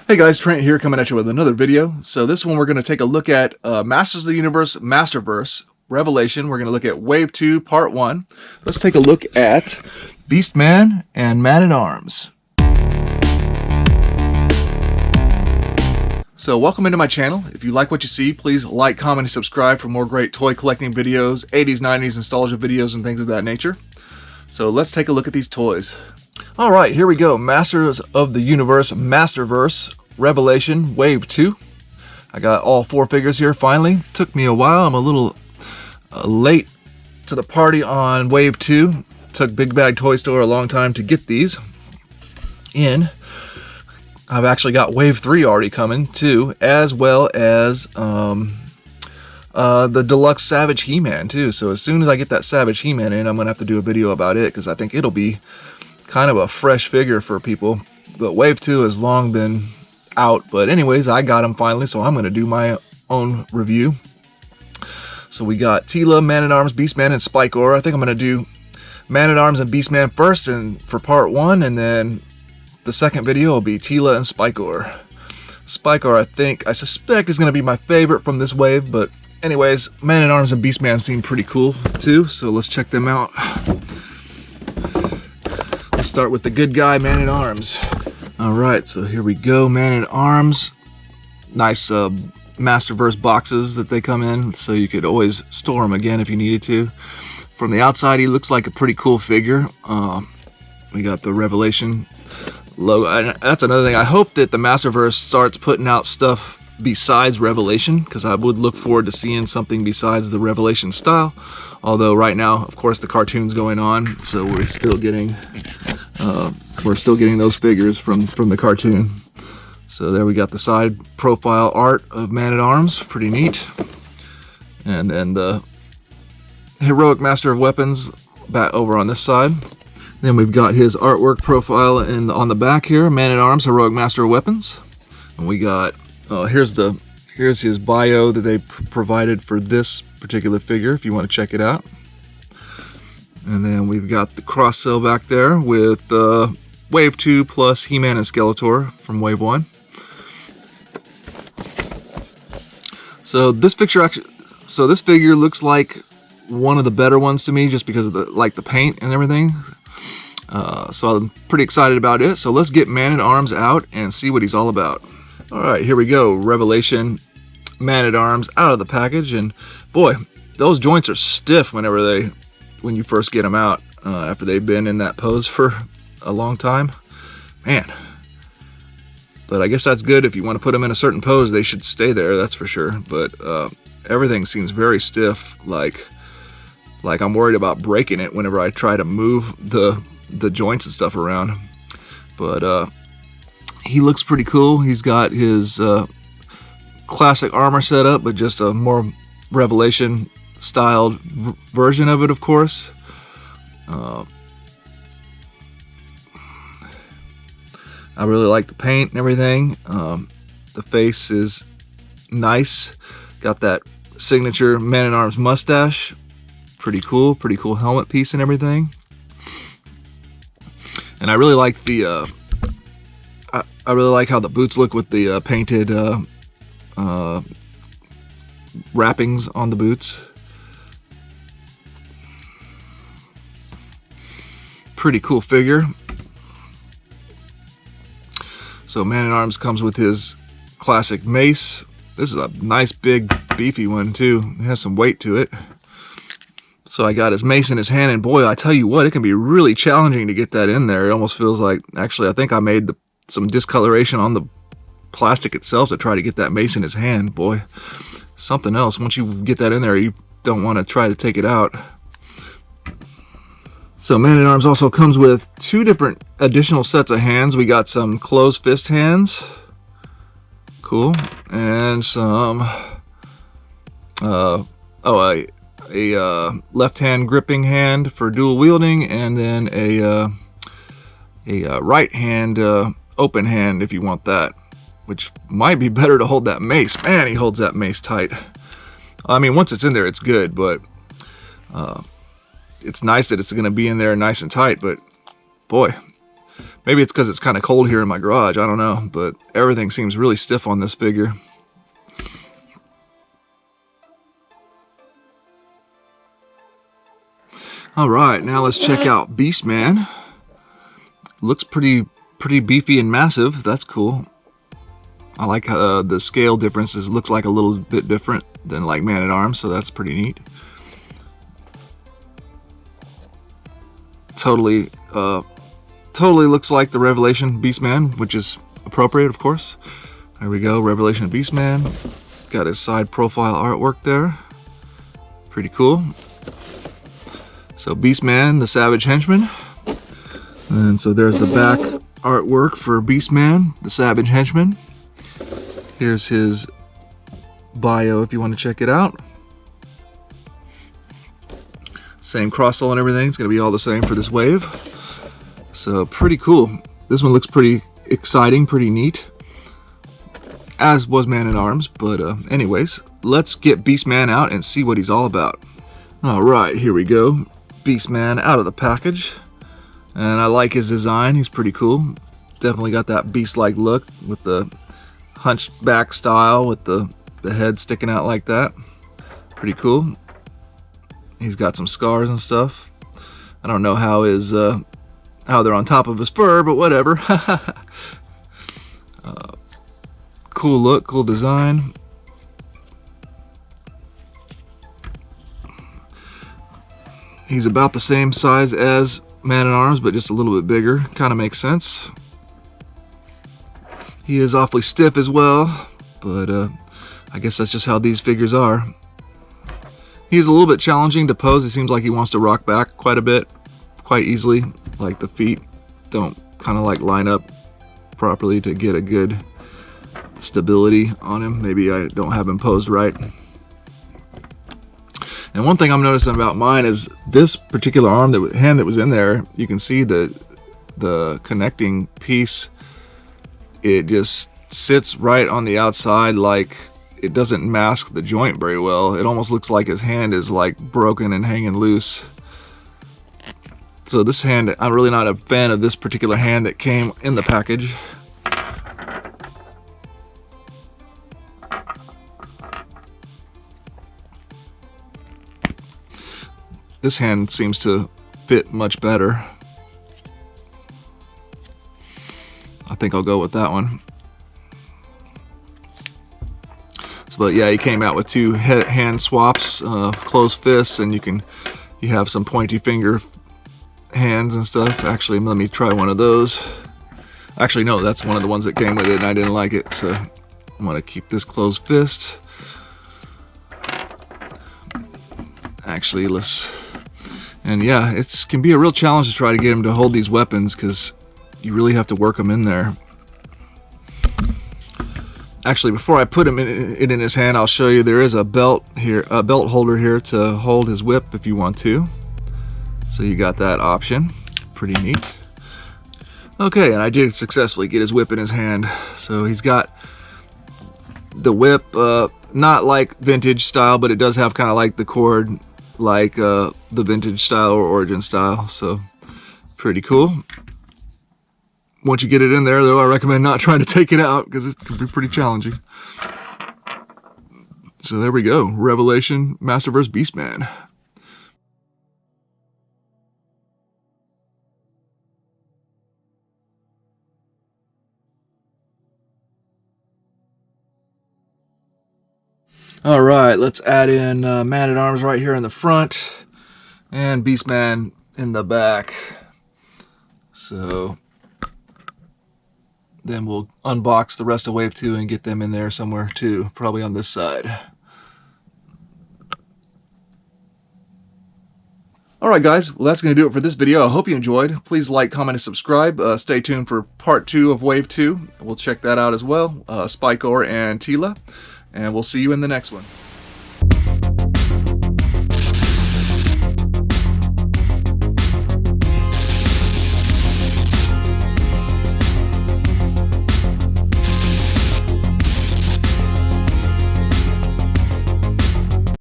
Hey guys, Trent here coming at you with another video. So this one we're going to take a look at Masters of the Universe Masterverse Revelation. We're going to look at Wave 2 Part 1. Let's take a look at Beastman and Man-at-Arms. So welcome into my channel. If you like what you see, please like, comment, and subscribe for more great toy collecting videos, 80s, 90s nostalgia videos, and things of that nature. So let's take a look at these toys. Alright, here we go. Masters of the Universe Masterverse Revelation Wave 2. I got all 4 figures here finally. Took me a while. I'm a little late to the party on Wave 2. Took Big Bag Toy Store a long time to get these in. I've actually got Wave 3 already coming too, as well as the Deluxe Savage He-Man too. So as soon as I get that Savage He-Man in, I'm going to have to do a video about it because I think it'll be kind of a fresh figure for people. But Wave 2 has long been out. But anyways, I got him finally, so I'm going to do my own review. So we got Teela, Man-at-Arms, Beastman, and Spike-Or. I think I'm going to do Man-at-Arms and Beastman first and for part 1, and then the second video will be Teela and Spike-Or. Spike-Or, I suspect is going to be my favorite from this wave, but anyways, Man-at-Arms and Beastman seem pretty cool too, so let's check them out. Let's start with the good guy, Man-at-Arms. Alright, so here we go, Man-at-Arms. Nice Masterverse boxes that they come in, so you could always store them again if you needed to. From the outside, he looks like a pretty cool figure. We got the Revelation logo. And that's another thing. I hope that the Masterverse starts putting out stuff besides Revelation, because I would look forward to seeing something besides the Revelation style. Although right now, of course, the cartoon's going on, so we're still getting those figures from the cartoon. So there we got the side profile art of Man-at-Arms, pretty neat. And then the Heroic Master of Weapons back over on this side. Then we've got his artwork profile on the back here, Man-at-Arms, Heroic Master of Weapons. And we got here's his bio that they provided for this particular figure, if you want to check it out. And then we've got the cross sell back there with Wave 2 plus He-Man and Skeletor from Wave 1. So this figure looks like one of the better ones to me, just because of the paint and everything. So I'm pretty excited about it. So let's get Man-at-Arms out and see what he's all about. Alright, here we go. Revelation Man-at-Arms out of the package, and boy, those joints are stiff when you first get them out, after they've been in that pose for a long time. Man. But I guess that's good. If you want to put them in a certain pose, they should stay there, that's for sure. But everything seems very stiff, like I'm worried about breaking it whenever I try to move the joints and stuff around. But he looks pretty cool. He's got his classic armor set up, but just a more Revelation styled version of it, of course. I really like the paint and everything. The face is nice. Got that signature Man-at-Arms mustache. Pretty cool helmet piece and everything. And I really like the I really like how the boots look with the painted wrappings on the boots. Pretty cool figure. So Man-at-Arms comes with his classic mace. This is a nice big beefy one too. It has some weight to it. So I got his mace in his hand, and boy, I tell you what, it can be really challenging to get that in there. It almost feels like, actually, I think I made some discoloration on the plastic itself to try to get that mace in his hand. Boy, something else. Once you get that in there, you don't want to try to take it out. So Man-at-Arms also comes with 2 different additional sets of hands. We got some closed fist hands. Cool. And some a left hand gripping hand for dual wielding, and then a right hand open hand if you want that, which might be better to hold that mace. Man, he holds that mace tight. I mean, once it's in there, it's good, but it's nice that it's going to be in there nice and tight. But boy, Maybe it's because it's kind of cold here in my garage, I don't know, but everything seems really stiff on this figure. Alright, now let's check out Beastman. Looks pretty beefy and massive. That's cool. I like how the scale differences looks like a little bit different than like Man-at-Arms, so that's pretty neat. Totally looks like the Revelation Beastman, which is appropriate, of course. There we go, Revelation Beastman. Got his side profile artwork there. Pretty cool. So Beastman, the Savage Henchman. And so there's the back artwork for Beastman, the Savage Henchman. Here's his bio if you want to check it out. Same cross-sole and everything. It's going to be all the same for this wave. So pretty cool. This one looks pretty exciting, pretty neat. As was Man-at-Arms. But anyways, let's get Beastman out and see what he's all about. Alright, here we go. Beastman out of the package. And I like his design. He's pretty cool. Definitely got that beast-like look with the hunchback style with the head sticking out like that. Pretty cool. He's got some scars and stuff. I don't know how how they're on top of his fur, but whatever. Cool look, cool design. He's about the same size as Man-at-Arms, but just a little bit bigger. Kind of makes sense. He is awfully stiff as well, but I guess that's just how these figures are. He's a little bit challenging to pose. It seems like he wants to rock back quite a bit, quite easily. Like the feet don't kind of like line up properly to get a good stability on him. Maybe I don't have him posed right. And one thing I'm noticing about mine is this particular hand that was in there, you can see the connecting piece, it just sits right on the outside, like it doesn't mask the joint very well. It almost looks like his hand is like broken and hanging loose. So this hand, I'm really not a fan of this particular hand that came in the package. This hand seems to fit much better. I think I'll go with that one. So, but yeah, he came out with two hand swaps, closed fists, and you have some pointy finger hands and stuff. Actually, let me try one of those. Actually, no, that's one of the ones that came with it, and I didn't like it, so I'm gonna keep this closed fist. Actually, and yeah, it can be a real challenge to try to get him to hold these weapons because you really have to work them in there. Actually, before I put him in his hand, I'll show you there is a belt here, a belt holder here to hold his whip if you want to. So you got that option. Pretty neat. Okay, and I did successfully get his whip in his hand. So he's got the whip, not like vintage style, but it does have kind of like the cord, like the vintage style or origin style. So pretty cool. Once you get it in there, though, I recommend not trying to take it out because it can be pretty challenging. So there we go. Revelation Masterverse Beastman. All right, let's add in Man-at-Arms right here in the front and Beastman in the back. So then we'll unbox the rest of Wave 2 and get them in there somewhere too, probably on this side. Alright guys, well that's going to do it for this video. I hope you enjoyed. Please like, comment, and subscribe. Stay tuned for part 2 of Wave 2. We'll check that out as well. Spikor and Tila. And we'll see you in the next one.